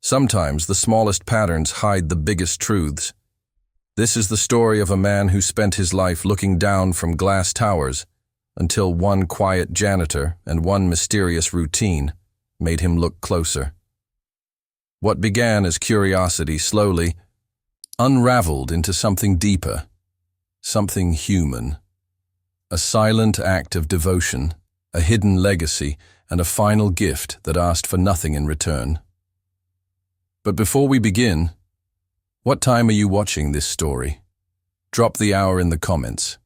Sometimes the smallest patterns hide the biggest truths. This is the story of a man who spent his life looking down from glass towers until one quiet janitor and one mysterious routine made him look closer. What began as curiosity slowly unraveled into something deeper, something human. A silent act of devotion, a hidden legacy, and a final gift that asked for nothing in return. But before we begin, what time are you watching this story? Drop the hour in the comments.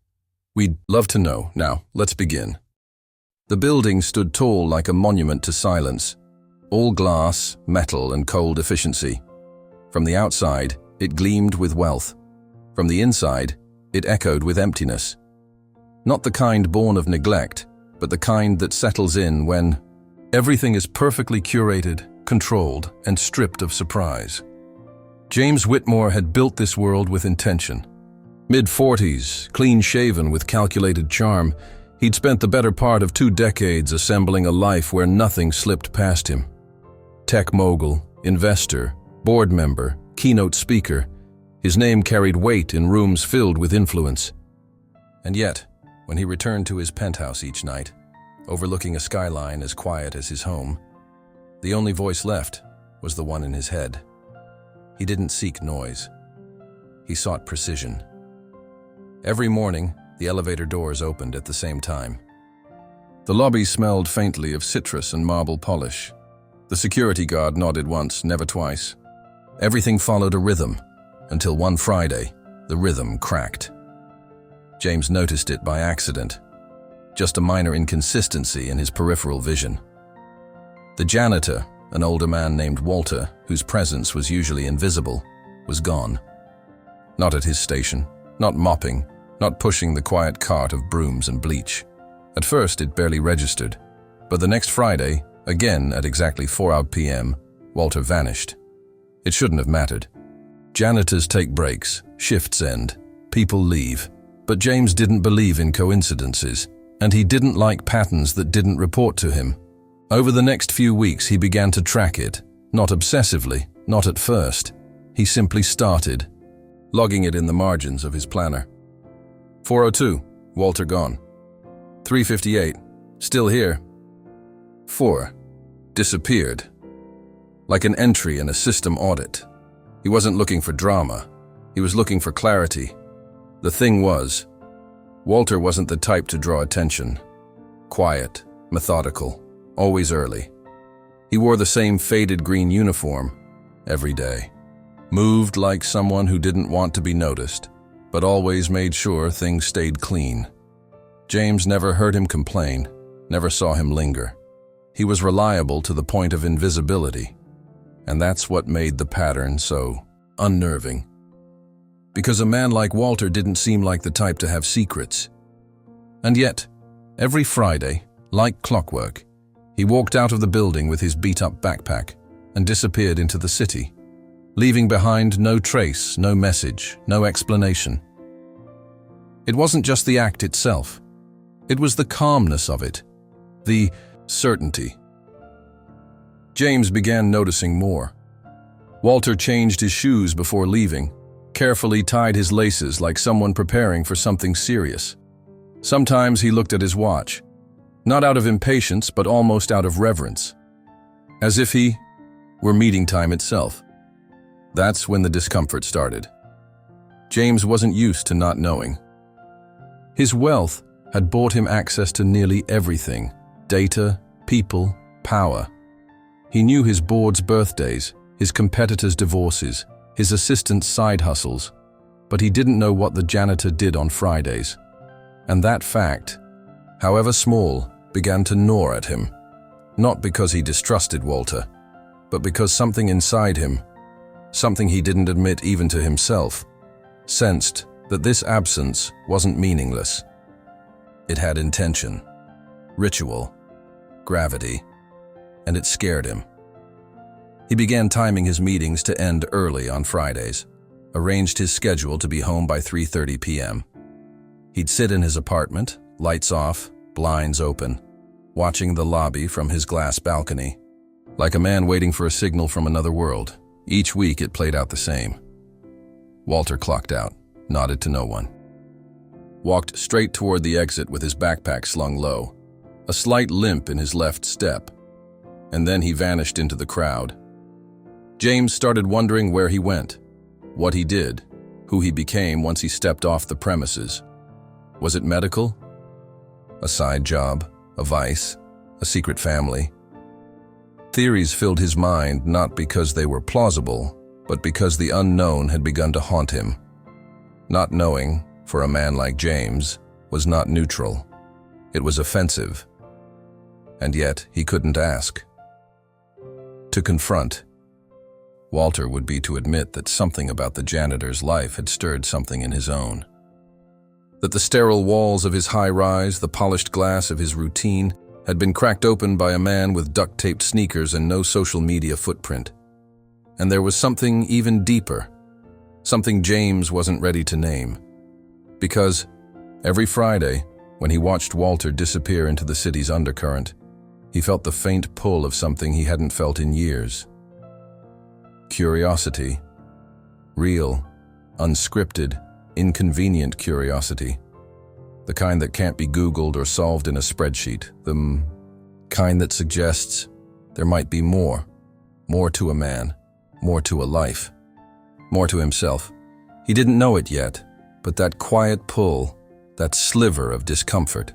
We'd love to know. Now, let's begin. The building stood tall like a monument to silence, all glass, metal, and cold efficiency. From the outside, it gleamed with wealth. From the inside, it echoed with emptiness. Not the kind born of neglect, but the kind that settles in when everything is perfectly curated, controlled, and stripped of surprise. James Whitmore had built this world with intention. Mid-40s, clean-shaven with calculated charm, he'd spent the better part of 2 decades assembling a life where nothing slipped past him. Tech mogul, investor, board member, keynote speaker, his name carried weight in rooms filled with influence. And yet, when he returned to his penthouse each night, overlooking a skyline as quiet as his home, the only voice left was the one in his head. He didn't seek noise. He sought precision. Every morning, the elevator doors opened at the same time. The lobby smelled faintly of citrus and marble polish. The security guard nodded once, never twice. Everything followed a rhythm, until one Friday, the rhythm cracked. James noticed it by accident, just a minor inconsistency in his peripheral vision. The janitor, an older man named Walter, whose presence was usually invisible, was gone. Not at his station, not mopping, not pushing the quiet cart of brooms and bleach. At first it barely registered, but the next Friday, again at exactly 4 p.m., Walter vanished. It shouldn't have mattered. Janitors take breaks, shifts end, people leave. But James didn't believe in coincidences, and he didn't like patterns that didn't report to him. Over the next few weeks he began to track it, not obsessively, not at first. He simply started, logging it in the margins of his planner. 4:02, Walter gone. 3:58, still here. 4, disappeared. Like an entry in a system audit. He wasn't looking for drama. He was looking for clarity. The thing was, Walter wasn't the type to draw attention. Quiet, methodical, always early. He wore the same faded green uniform every day. Moved like someone who didn't want to be noticed, but always made sure things stayed clean. James never heard him complain, never saw him linger. He was reliable to the point of invisibility, and that's what made the pattern so unnerving. Because a man like Walter didn't seem like the type to have secrets. And yet, every Friday, like clockwork, he walked out of the building with his beat-up backpack and disappeared into the city, leaving behind no trace, no message, no explanation. It wasn't just the act itself. It was the calmness of it, the certainty. James began noticing more. Walter changed his shoes before leaving, carefully tied his laces like someone preparing for something serious. Sometimes he looked at his watch, not out of impatience but almost out of reverence, as if he were meeting time itself. That's when the discomfort started. James wasn't used to not knowing. His wealth had bought him access to nearly everything: data, people, power. He knew his board's birthdays, his competitors' divorces, his assistant's side hustles, but he didn't know what the janitor did on Fridays. And that fact, however small, began to gnaw at him. Not because he distrusted Walter, but because something inside him, something he didn't admit even to himself, sensed that this absence wasn't meaningless. It had intention, ritual, gravity, and it scared him. He began timing his meetings to end early on Fridays, arranged his schedule to be home by 3:30 p.m. He'd sit in his apartment, lights off, blinds open, watching the lobby from his glass balcony. Like a man waiting for a signal from another world. Each week it played out the same. Walter clocked out, nodded to no one. Walked straight toward the exit with his backpack slung low, a slight limp in his left step, and then he vanished into the crowd. James started wondering where he went, what he did, who he became once he stepped off the premises. Was it medical? A side job? A vice? A secret family? Theories filled his mind not because they were plausible, but because the unknown had begun to haunt him. Not knowing, for a man like James, was not neutral. It was offensive. And yet he couldn't ask. To confront. Walter would be to admit that something about the janitor's life had stirred something in his own. That the sterile walls of his high-rise, the polished glass of his routine, had been cracked open by a man with duct-taped sneakers and no social media footprint. And there was something even deeper, something James wasn't ready to name. Because every Friday, when he watched Walter disappear into the city's undercurrent, he felt the faint pull of something he hadn't felt in years. Curiosity. Real, unscripted, inconvenient curiosity. The kind that can't be Googled or solved in a spreadsheet. The kind that suggests there might be more. More to a man. More to a life. More to himself. He didn't know it yet, but that quiet pull, that sliver of discomfort,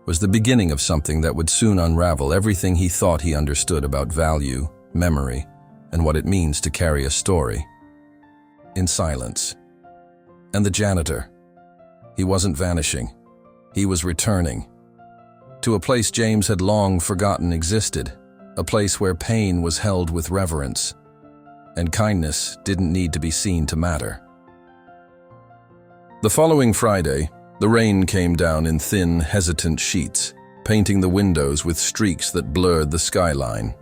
was the beginning of something that would soon unravel everything he thought he understood about value, memory, and what it means to carry a story. In silence. And the janitor. He wasn't vanishing. He was returning. To a place James had long forgotten existed. A place where pain was held with reverence. And kindness didn't need to be seen to matter. The following Friday, the rain came down in thin, hesitant sheets, painting the windows with streaks that blurred the skyline.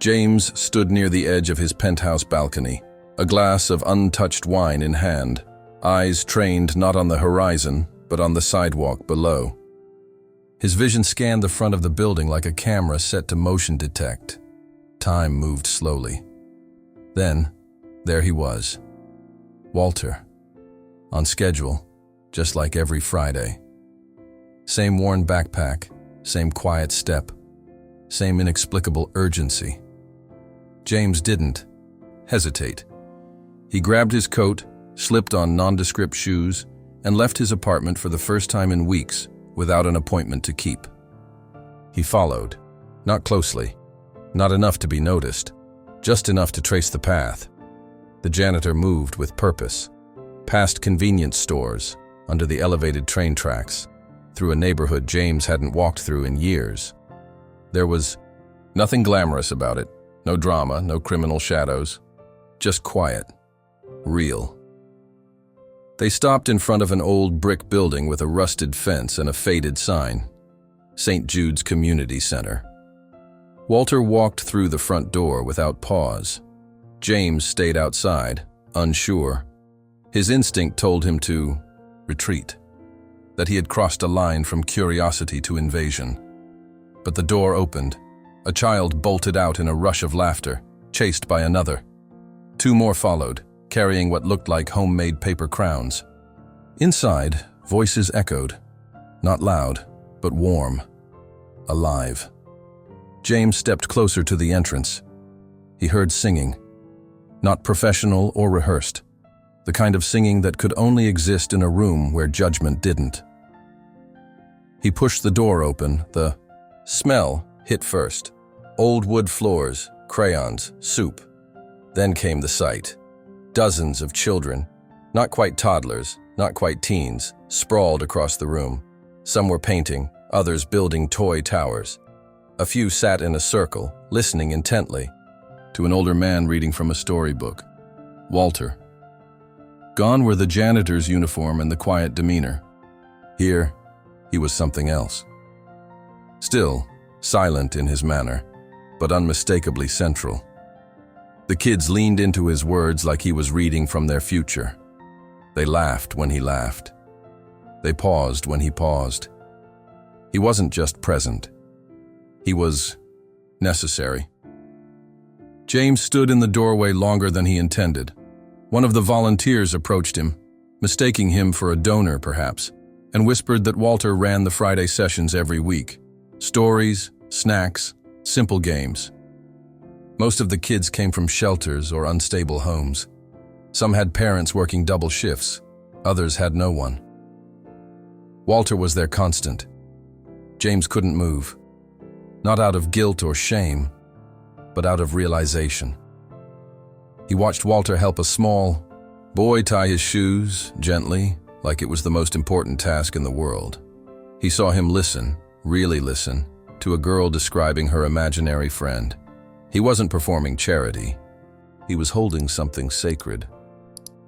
James stood near the edge of his penthouse balcony, a glass of untouched wine in hand, eyes trained not on the horizon, but on the sidewalk below. His vision scanned the front of the building like a camera set to motion detect. Time moved slowly. Then, there he was. Walter. On schedule, just like every Friday. Same worn backpack, same quiet step, same inexplicable urgency. James didn't hesitate. He grabbed his coat, slipped on nondescript shoes, and left his apartment for the first time in weeks without an appointment to keep. He followed, not closely, not enough to be noticed, just enough to trace the path. The janitor moved with purpose, past convenience stores, under the elevated train tracks, through a neighborhood James hadn't walked through in years. There was nothing glamorous about it, no drama, no criminal shadows, just quiet, real. They stopped in front of an old brick building with a rusted fence and a faded sign, St. Jude's Community Center. Walter walked through the front door without pause. James stayed outside, unsure. His instinct told him to retreat, that he had crossed a line from curiosity to invasion. But the door opened. A child bolted out in a rush of laughter, chased by another. Two more followed, carrying what looked like homemade paper crowns. Inside, voices echoed, not loud, but warm, alive. James stepped closer to the entrance. He heard singing, not professional or rehearsed, the kind of singing that could only exist in a room where judgment didn't. He pushed the door open. The smell hit first. Old wood floors, crayons, soup. Then came the sight. Dozens of children, not quite toddlers, not quite teens, sprawled across the room. Some were painting, others building toy towers. A few sat in a circle, listening intently to an older man reading from a storybook. Walter. Gone were the janitor's uniform and the quiet demeanor. Here, he was something else. Still, silent in his manner, but unmistakably central. The kids leaned into his words like he was reading from their future. They laughed when he laughed. They paused when he paused. He wasn't just present. He was necessary. James stood in the doorway longer than he intended. One of the volunteers approached him, mistaking him for a donor perhaps, and whispered that Walter ran the Friday sessions every week. Stories, snacks, simple games. Most of the kids came from shelters or unstable homes. Some had parents working double shifts, others had no one. Walter was their constant. James couldn't move, not out of guilt or shame, but out of realization. He watched Walter help a small boy tie his shoes, gently, like it was the most important task in the world. He saw him listen, really listen, to a girl describing her imaginary friend. He wasn't performing charity. He was holding something sacred.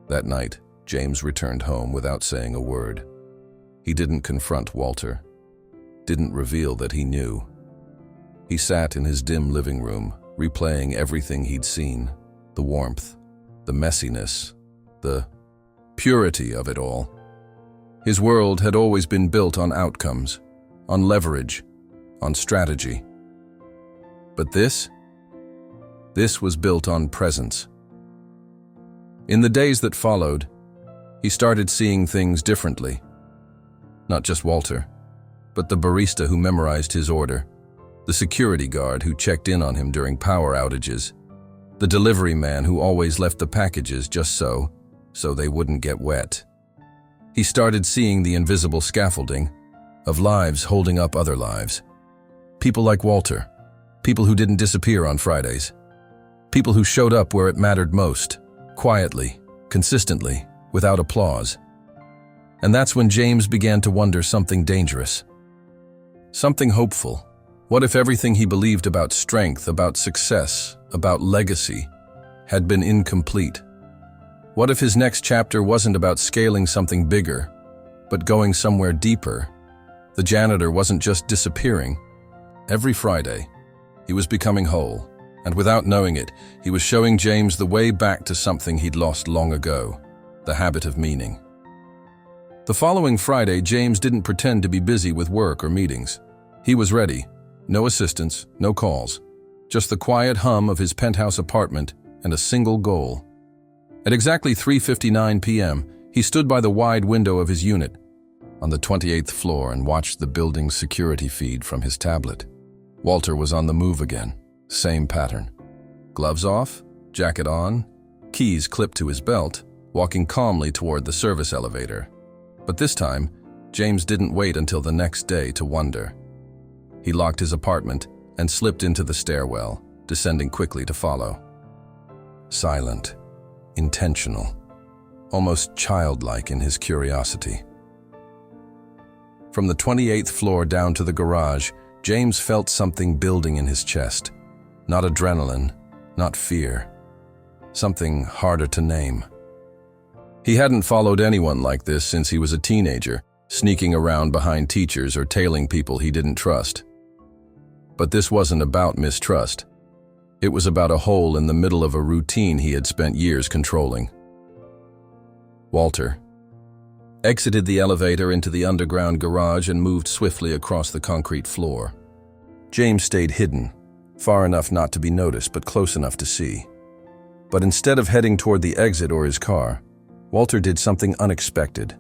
That night, James returned home without saying a word. He didn't confront Walter, didn't reveal that he knew. He sat in his dim living room, replaying everything he'd seen, the warmth, the messiness, the purity of it all. His world had always been built on outcomes, on leverage, on strategy. But this was built on presence. In the days that followed, he started seeing things differently. Not just Walter, but the barista who memorized his order, the security guard who checked in on him during power outages, the delivery man who always left the packages just so they wouldn't get wet. He started seeing the invisible scaffolding of lives holding up other lives. People like Walter, people who didn't disappear on Fridays, people who showed up where it mattered most, quietly, consistently, without applause. And that's when James began to wonder something dangerous, something hopeful. What if everything he believed about strength, about success, about legacy, had been incomplete? What if his next chapter wasn't about scaling something bigger, but going somewhere deeper? The janitor wasn't just disappearing. Every Friday, he was becoming whole, and without knowing it, he was showing James the way back to something he'd lost long ago, the habit of meaning. The following Friday, James didn't pretend to be busy with work or meetings. He was ready. No assistants, no calls. Just the quiet hum of his penthouse apartment and a single goal. At exactly 3:59 p.m., he stood by the wide window of his unit on the 28th floor and watched the building's security feed from his tablet. Walter was on the move again. Same pattern. Gloves off, jacket on, keys clipped to his belt, walking calmly toward the service elevator. But this time, James didn't wait until the next day to wonder. He locked his apartment and slipped into the stairwell, descending quickly to follow. Silent, intentional, almost childlike in his curiosity. From the 28th floor down to the garage, James felt something building in his chest. Not adrenaline, not fear. Something harder to name. He hadn't followed anyone like this since he was a teenager, sneaking around behind teachers or tailing people he didn't trust. But this wasn't about mistrust. It was about a hole in the middle of a routine he had spent years controlling. Walter exited the elevator into the underground garage and moved swiftly across the concrete floor. James stayed hidden, far enough not to be noticed but close enough to see. But instead of heading toward the exit or his car, Walter did something unexpected.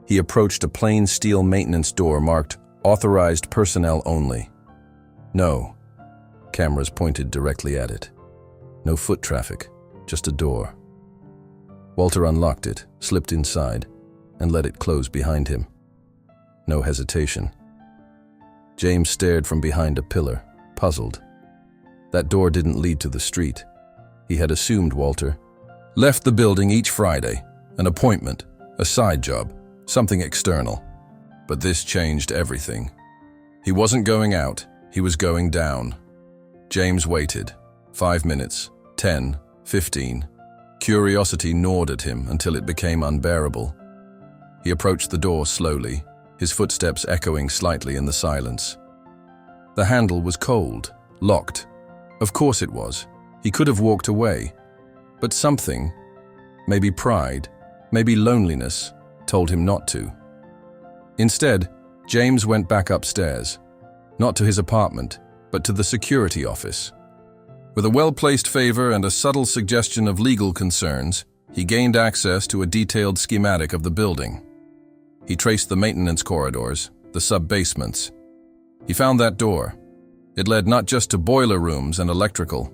He approached a plain steel maintenance door marked "Authorized Personnel Only." No. Cameras pointed directly at it. No foot traffic, just a door. Walter unlocked it, slipped inside, and let it close behind him. No hesitation. James stared from behind a pillar, puzzled. That door didn't lead to the street. He had assumed Walter left the building each Friday, an appointment, a side job, something external. But this changed everything. He wasn't going out, he was going down. James waited. 5 minutes, 10, 15. Curiosity gnawed at him until it became unbearable. He approached the door slowly, his footsteps echoing slightly in the silence. The handle was cold, locked. Of course it was. He could have walked away. But something, maybe pride, maybe loneliness, told him not to. Instead, James went back upstairs, not to his apartment, but to the security office. With a well-placed favor and a subtle suggestion of legal concerns, he gained access to a detailed schematic of the building. He traced the maintenance corridors, the sub-basements. He found that door. It led not just to boiler rooms and electrical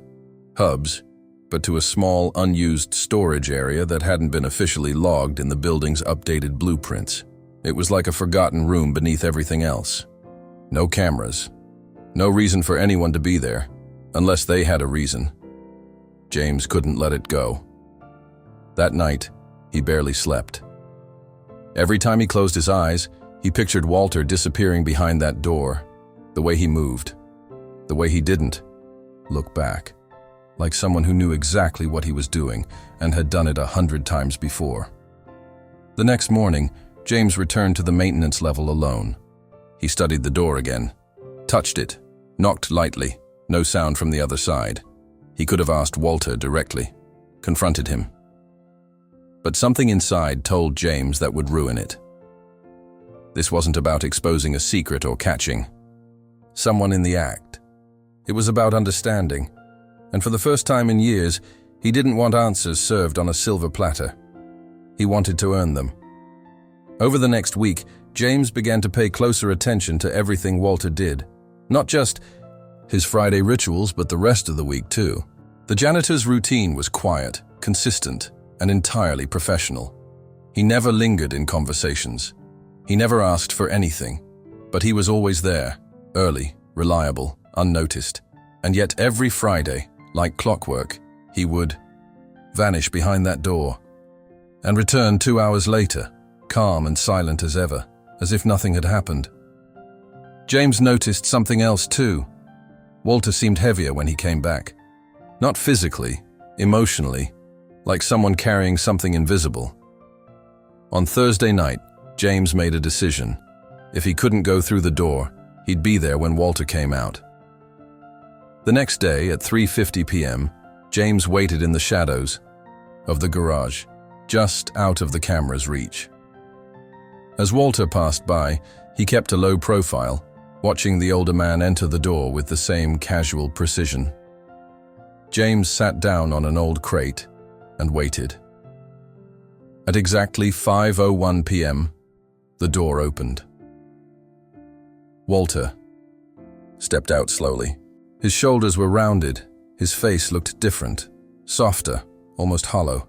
hubs, but to a small, unused storage area that hadn't been officially logged in the building's updated blueprints. It was like a forgotten room beneath everything else. No cameras. No reason for anyone to be there, unless they had a reason. James couldn't let it go. That night, he barely slept. Every time he closed his eyes, he pictured Walter disappearing behind that door, the way he moved, the way he didn't look back, like someone who knew exactly what he was doing and had done it 100 times before. The next morning, James returned to the maintenance level alone. He studied the door again, touched it, knocked lightly, no sound from the other side. He could have asked Walter directly, confronted him. But something inside told James that would ruin it. This wasn't about exposing a secret or catching someone in the act. It was about understanding, and for the first time in years, he didn't want answers served on a silver platter. He wanted to earn them. Over the next week, James began to pay closer attention to everything Walter did, not just his Friday rituals, but the rest of the week too. The janitor's routine was quiet, consistent, and entirely professional. He never lingered in conversations. He never asked for anything, but he was always there, early, reliable, unnoticed. And yet every Friday, like clockwork, he would vanish behind that door and return 2 hours later, calm and silent as ever, as if nothing had happened. James noticed something else too. Walter seemed heavier when he came back. Not physically, emotionally, like someone carrying something invisible. On Thursday night, James made a decision. If he couldn't go through the door, he'd be there when Walter came out. The next day, at 3:50 p.m., James waited in the shadows of the garage, just out of the camera's reach. As Walter passed by, he kept a low profile, watching the older man enter the door with the same casual precision. James sat down on an old crate and waited. At exactly 5:01 p.m., the door opened. Walter stepped out slowly. His shoulders were rounded, his face looked different, softer, almost hollow.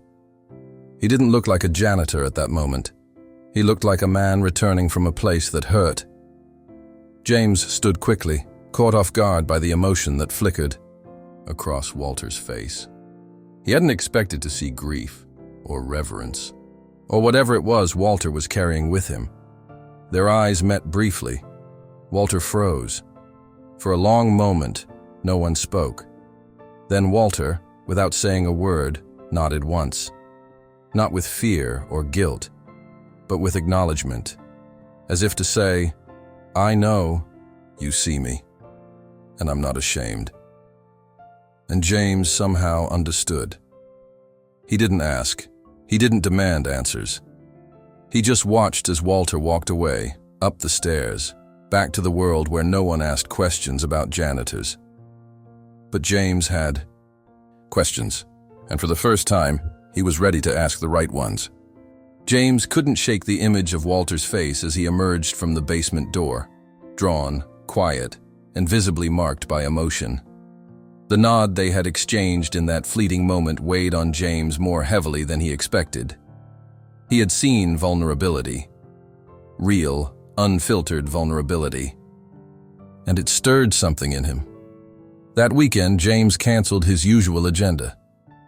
He didn't look like a janitor at that moment. He looked like a man returning from a place that hurt. James stood quickly, caught off guard by the emotion that flickered across Walter's face. He hadn't expected to see grief, or reverence, or whatever it was Walter was carrying with him. Their eyes met briefly. Walter froze. For a long moment, no one spoke. Then Walter, without saying a word, nodded once. Not with fear or guilt, but with acknowledgement, as if to say, "I know you see me, and I'm not ashamed." And James somehow understood. He didn't ask. He didn't demand answers. He just watched as Walter walked away, up the stairs, back to the world where no one asked questions about janitors. But James had questions, and for the first time, he was ready to ask the right ones. James couldn't shake the image of Walter's face as he emerged from the basement door, drawn, quiet, and visibly marked by emotion. The nod they had exchanged in that fleeting moment weighed on James more heavily than he expected. He had seen vulnerability, real, unfiltered vulnerability, and it stirred something in him. That weekend, James canceled his usual agenda.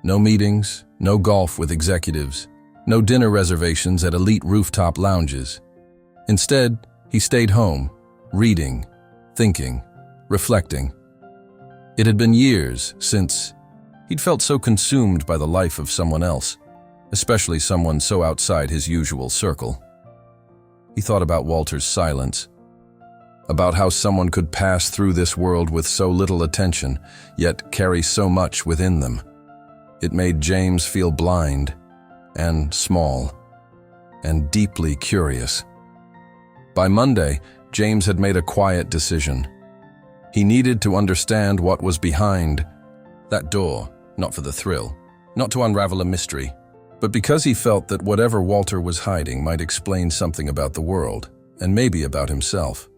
No meetings, no golf with executives, no dinner reservations at elite rooftop lounges. Instead, he stayed home, reading, thinking, reflecting. It had been years since he'd felt so consumed by the life of someone else, especially someone so outside his usual circle. He thought about Walter's silence, about how someone could pass through this world with so little attention, yet carry so much within them. It made James feel blind and small and deeply curious. By Monday, James had made a quiet decision. He needed to understand what was behind That door, not for the thrill, not to unravel a mystery, but because he felt that whatever Walter was hiding might explain something about the world, and maybe about himself.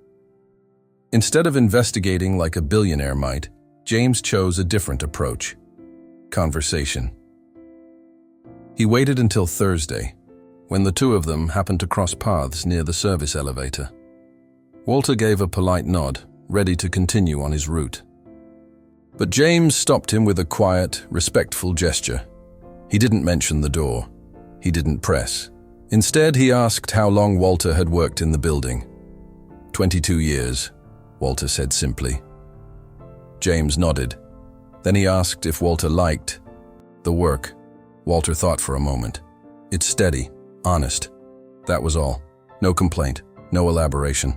Instead of investigating like a billionaire might, James chose a different approach: conversation. He waited until Thursday, when the two of them happened to cross paths near the service elevator. Walter gave a polite nod, ready to continue on his route. But James stopped him with a quiet, respectful gesture. He didn't mention the door. He didn't press. Instead, he asked how long Walter had worked in the building. 22 years, Walter said simply. James nodded. Then he asked if Walter liked the work. Walter thought for a moment. It's steady, honest. That was all. No complaint, no elaboration.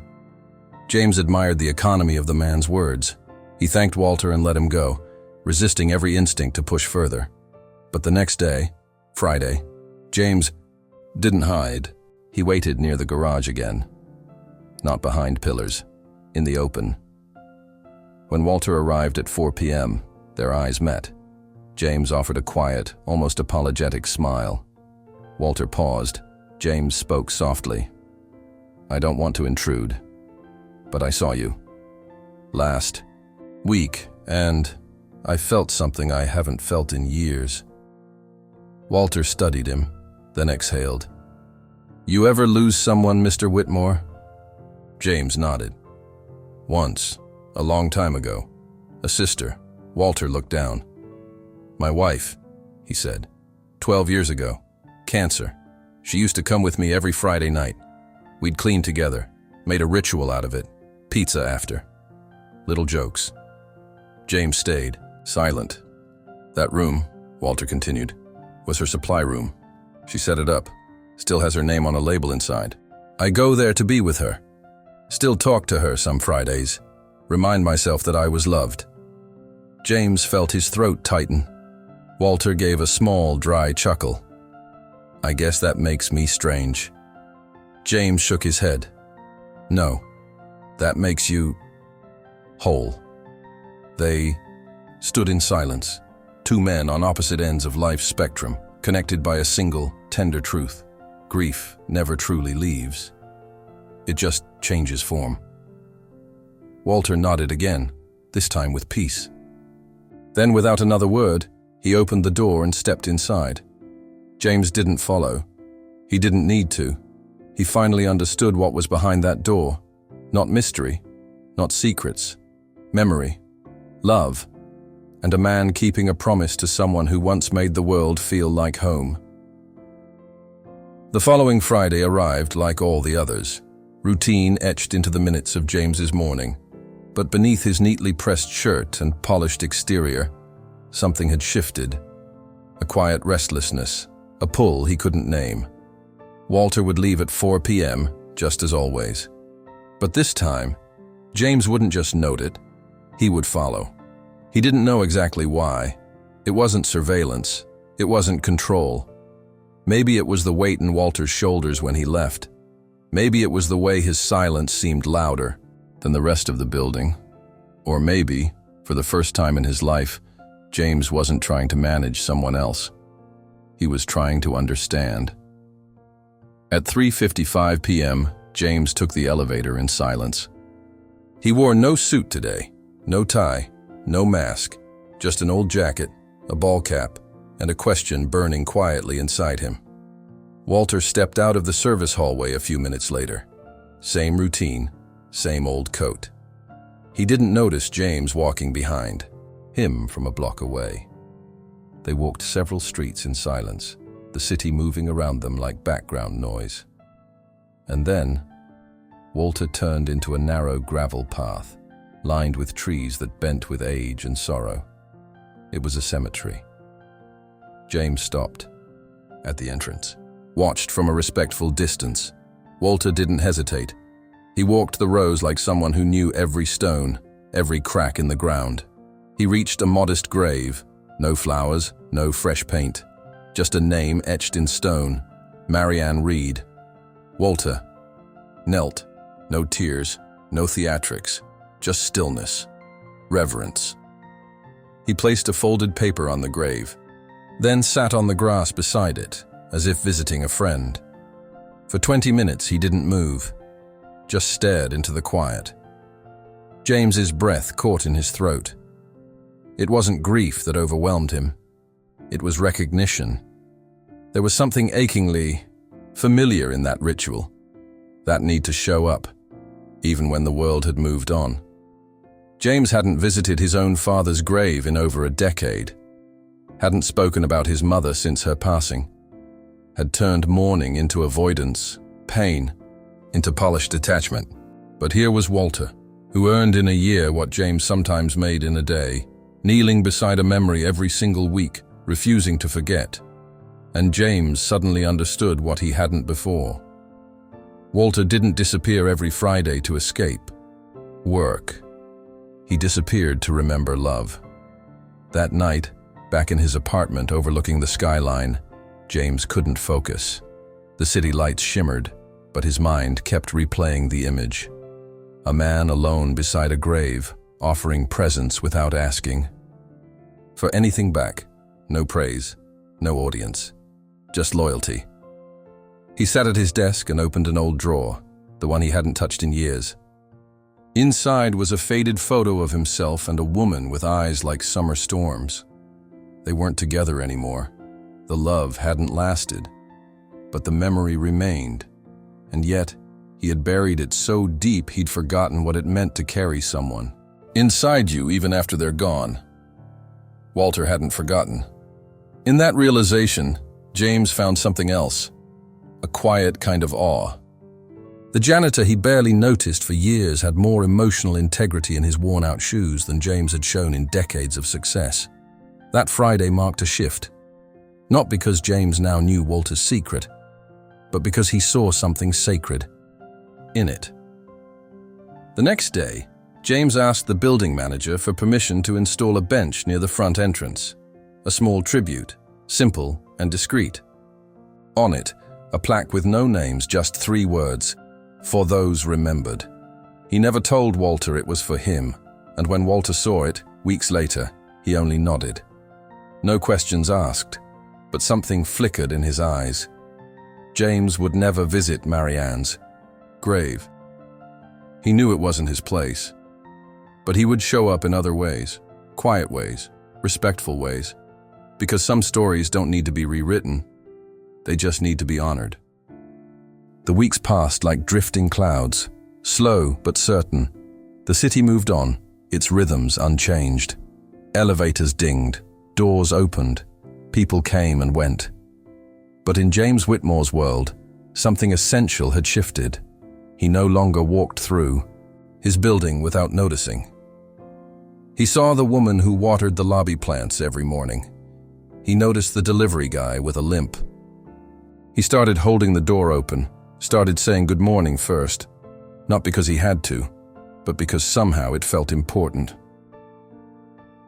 James admired the economy of the man's words. He thanked Walter and let him go, resisting every instinct to push further. But the next day, Friday, James didn't hide. He waited near the garage again. Not behind pillars, in the open. When Walter arrived at 4 p.m., their eyes met. James offered a quiet, almost apologetic smile. Walter paused. James spoke softly. I don't want to intrude, but I saw you last week, and I felt something I haven't felt in years. Walter studied him, then exhaled. You ever lose someone, Mr. Whitmore? James nodded. Once, a long time ago. A sister. Walter looked down. My wife, he said. 12 years ago. Cancer. She used to come with me every Friday night. We'd clean together, made a ritual out of it. Pizza after. Little jokes. James stayed, silent. That room, Walter continued, was her supply room. She set it up. Still has her name on a label inside. I go there to be with her. Still talk to her some Fridays. Remind myself that I was loved. James felt his throat tighten. Walter gave a small, dry chuckle. I guess that makes me strange. James shook his head. No, that makes you whole. They stood in silence, two men on opposite ends of life's spectrum, connected by a single, tender truth. Grief never truly leaves. It just changes form. Walter nodded again, this time with peace. Then, without another word, he opened the door and stepped inside. James didn't follow. He didn't need to. He finally understood what was behind that door. Not mystery, not secrets. Memory, love, and a man keeping a promise to someone who once made the world feel like home. The following Friday arrived like all the others. Routine etched into the minutes of James's morning. But beneath his neatly pressed shirt and polished exterior, something had shifted. A quiet restlessness, a pull he couldn't name. Walter would leave at 4 p.m., just as always. But this time, James wouldn't just note it, he would follow. He didn't know exactly why. It wasn't surveillance. It wasn't control. Maybe it was the weight in Walter's shoulders when he left. Maybe it was the way his silence seemed louder than the rest of the building. Or maybe, for the first time in his life, James wasn't trying to manage someone else. He was trying to understand. At 3:55 p.m., James took the elevator in silence. He wore no suit today, no tie, no mask, just an old jacket, a ball cap, and a question burning quietly inside him. Walter stepped out of the service hallway a few minutes later. Same routine, same old coat. He didn't notice James walking behind, him from a block away. They walked several streets in silence, the city moving around them like background noise. And then, Walter turned into a narrow gravel path, lined with trees that bent with age and sorrow. It was a cemetery. James stopped at the entrance, watched from a respectful distance. Walter didn't hesitate. He walked the rows like someone who knew every stone, every crack in the ground. He reached a modest grave, no flowers, no fresh paint, just a name etched in stone, Marianne Reed. Walter knelt, no tears, no theatrics, just stillness, reverence. He placed a folded paper on the grave, then sat on the grass beside it, as if visiting a friend. For 20 minutes he didn't move, just stared into the quiet. James's breath caught in his throat. It wasn't grief that overwhelmed him. It was recognition. There was something achingly familiar in that ritual, that need to show up, even when the world had moved on. James hadn't visited his own father's grave in over a decade, hadn't spoken about his mother since her passing, had turned mourning into avoidance, pain into polished detachment. But here was Walter, who earned in a year what James sometimes made in a day, kneeling beside a memory every single week, refusing to forget. And James suddenly understood what he hadn't before. Walter didn't disappear every Friday to escape work. He disappeared to remember love. That night, back in his apartment overlooking the skyline, James couldn't focus. The city lights shimmered, but his mind kept replaying the image. A man alone beside a grave, offering presents without asking for anything back. No praise, no audience, just loyalty. He sat at his desk and opened an old drawer, the one he hadn't touched in years. Inside was a faded photo of himself and a woman with eyes like summer storms. They weren't together anymore. The love hadn't lasted, but the memory remained. And yet, he had buried it so deep he'd forgotten what it meant to carry someone inside you even after they're gone. Walter hadn't forgotten. In that realization, James found something else, a quiet kind of awe. The janitor he barely noticed for years had more emotional integrity in his worn-out shoes than James had shown in decades of success. That Friday marked a shift, not because James now knew Walter's secret, but because he saw something sacred in it. The next day, James asked the building manager for permission to install a bench near the front entrance, a small tribute, simple and discreet. On it, a plaque with no names, just 3 words, "For those remembered." He never told Walter it was for him, and when Walter saw it, weeks later, he only nodded. No questions asked, but something flickered in his eyes. James would never visit Marianne's grave. He knew it wasn't his place, but he would show up in other ways, quiet ways, respectful ways, because some stories don't need to be rewritten, they just need to be honored. The weeks passed like drifting clouds, slow but certain. The city moved on, its rhythms unchanged. Elevators dinged, doors opened, people came and went. But in James Whitmore's world, something essential had shifted. He no longer walked through his building without noticing. He saw the woman who watered the lobby plants every morning. He noticed the delivery guy with a limp. He started holding the door open, started saying good morning first, not because he had to, but because somehow it felt important.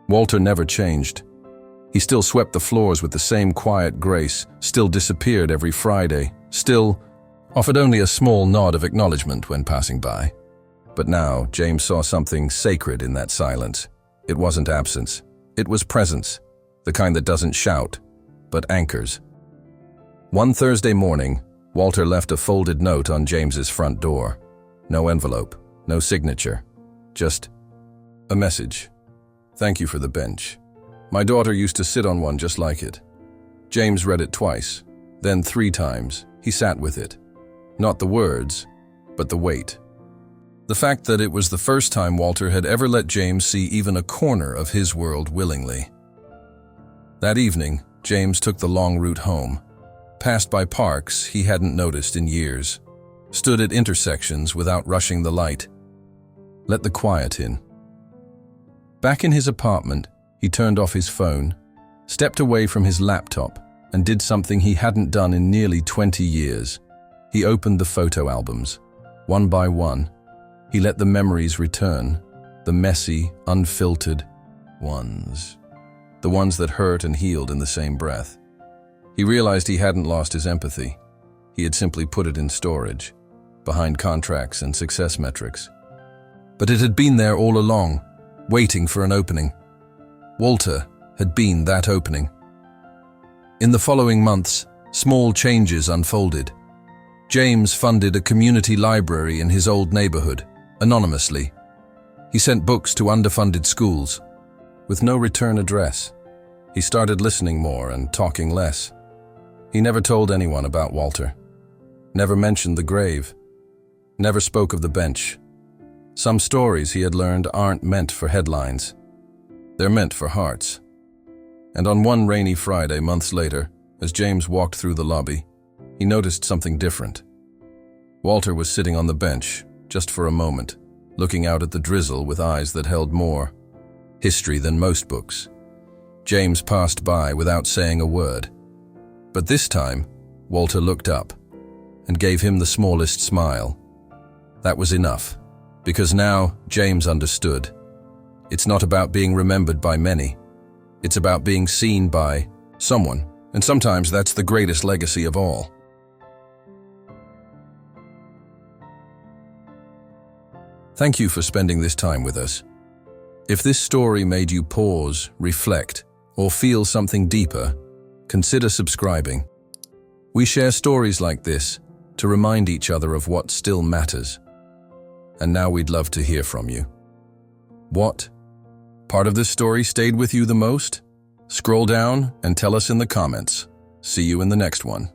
Walter never changed. He still swept the floors with the same quiet grace, still disappeared every Friday, still offered only a small nod of acknowledgement when passing by. But now, James saw something sacred in that silence. It wasn't absence. It was presence, the kind that doesn't shout, but anchors. One Thursday morning, Walter left a folded note on James's front door. No envelope, no signature, just a message. "Thank you for the bench. My daughter used to sit on one just like it." James read it twice, then 3 times. He sat with it. Not the words, but the weight. The fact that it was the first time Walter had ever let James see even a corner of his world willingly. That evening, James took the long route home. Passed by parks he hadn't noticed in years. Stood at intersections without rushing the light. Let the quiet in. Back in his apartment, he turned off his phone, stepped away from his laptop, and did something he hadn't done in nearly 20 years. He opened the photo albums. One by one, he let the memories return, the messy, unfiltered ones. The ones that hurt and healed in the same breath. He realized he hadn't lost his empathy. He had simply put it in storage, behind contracts and success metrics. But it had been there all along, waiting for an opening. Walter had been that opening. In the following months, small changes unfolded. James funded a community library in his old neighborhood, anonymously. He sent books to underfunded schools. With no return address, he started listening more and talking less. He never told anyone about Walter, never mentioned the grave, never spoke of the bench. Some stories he had learned aren't meant for headlines. They're meant for hearts. And on one rainy Friday, months later, as James walked through the lobby, he noticed something different. Walter was sitting on the bench, just for a moment, looking out at the drizzle with eyes that held more history than most books. James passed by without saying a word. But this time, Walter looked up and gave him the smallest smile. That was enough, because now James understood. It's not about being remembered by many. It's about being seen by someone, and sometimes that's the greatest legacy of all. Thank you for spending this time with us. If this story made you pause, reflect, or feel something deeper, consider subscribing. We share stories like this to remind each other of what still matters. And now we'd love to hear from you. What part of this story stayed with you the most? Scroll down and tell us in the comments. See you in the next one.